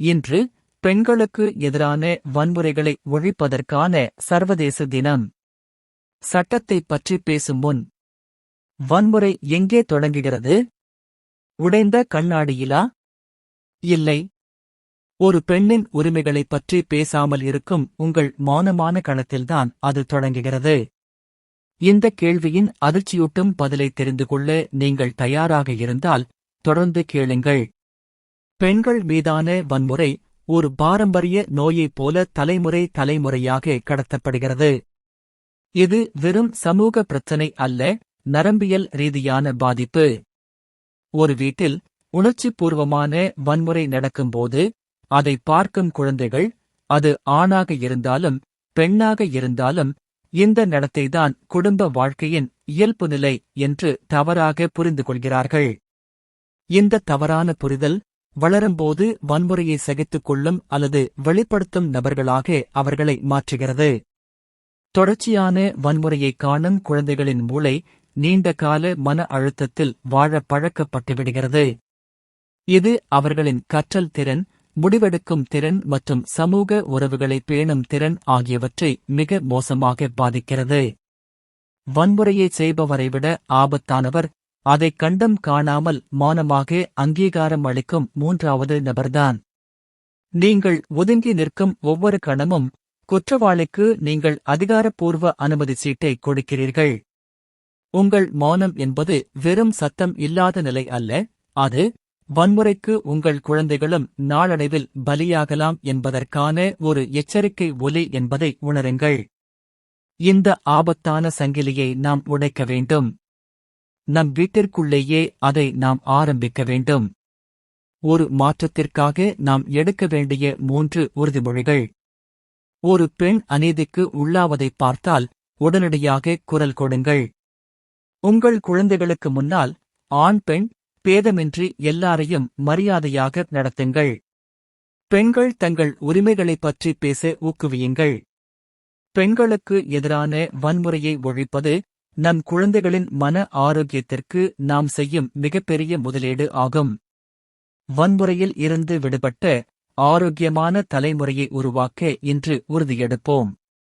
இன்று பெண்களுக்கு எதிரான வன்முறைகளை ஒழிப்பதற்கான சர்வதேச தினம். சட்டத்தைப் பற்றி பேசும் முன், வன்முறை எங்கே தொடங்குகிறது? உடைந்த கண்ணாடியிலா? இல்லை. ஒரு பெண்ணின் உரிமைகளைப் பற்றி பேசாமல் இருக்கும் உங்கள் மௌனமான களத்தில்தான் அது தொடங்குகிறது. இந்த கேள்வியின் அதிர்ச்சியூட்டும் பதிலை தெரிந்து கொள்ள நீங்கள் தயாராக இருந்தால் தொடர்ந்து கேளுங்கள். பெண்கள் மீதான வன்முறை ஒரு பாரம்பரிய நோயைப் போல தலைமுறையாக கடத்தப்படுகிறது. இது வெறும் சமூக பிரச்சினை அல்ல, நரம்பியல் ரீதியான பாதிப்பு. ஒரு வீட்டில் உணர்ச்சிபூர்வமான வன்முறை நடக்கும்போது அதை பார்க்கும் குழந்தைகள், அது ஆணாக இருந்தாலும் பெண்ணாக இருந்தாலும், இந்த நடத்தைதான் குடும்ப வாழ்க்கையின் இயல்புநிலை என்று தவறாக புரிந்து கொள்கிறார்கள். இந்த தவறான புரிதல் வளரும்போது வன்முறையை சகித்துக் கொள்ளும் அல்லது வெளிப்படுத்தும் நபர்களாக அவர்களை மாற்றுகிறது. தொடர்ச்சியான வன்முறையை காணும் குழந்தைகளின் மூளை நீண்டகால மன அழுத்தத்தில் வாழ பழக்கப்பட்டுவிடுகிறது. இது அவர்களின் கற்றல் திறன், முடிவெடுக்கும் திறன் மற்றும் சமூக உறவுகளை பேணும் திறன் ஆகியவற்றை மிக மோசமாக பாதிக்கிறது. வன்முறையை செய்பவரை விட ஆபத்தானவர் அதைக் கண்டும் காணாமல் மௌனமாக அங்கீகாரம் அளிக்கும் மூன்றாவது நபர்தான். நீங்கள் ஒதுங்கி நிற்கும் ஒவ்வொரு கணமும் குற்றவாளிக்கு நீங்கள் அதிகாரப்பூர்வ அனுமதி சீட்டை கொடுக்கிறீர்கள். உங்கள் மௌனம் என்பது வெறும் சத்தம் இல்லாத நிலை அல்ல, அது வன்முறைக்கு உங்கள் குழந்தைகளும் நாளடைவில் பலியாகலாம் என்பதற்கான ஒரு எச்சரிக்கை ஒலி என்பதை உணருங்கள். இந்த ஆபத்தான சங்கிலியை நாம் உடைக்க வேண்டும். நம் வீட்டிற்குள்ளேயே அதை நாம் ஆரம்பிக்க வேண்டும். ஒரு மாற்றத்திற்காக நாம் எடுக்க வேண்டிய 3 உறுதிமொழிகள். ஒரு பெண் அநீதிக்கு உள்ளாவதைப் பார்த்தால் உடனடியாக குரல் கொடுங்கள். உங்கள் குழந்தைகளுக்கு முன்னால் ஆண் பெண் பேதமின்றி எல்லாரையும் மரியாதையாக நடத்துங்கள். பெண்கள் தங்கள் உரிமைகளைப் பற்றி பேச ஊக்குவியுங்கள். பெண்களுக்கு எதிரான வன்முறையை ஒழிப்பது நம் குழந்தைகளின் மன ஆரோக்கியத்திற்கு நாம் செய்யும் மிகப்பெரிய முதலீடு ஆகும். வன்முறையில் இருந்து விடுபட்ட ஆரோக்கியமான தலைமுறையை உருவாக்க இன்று உறுதியெடுப்போம்.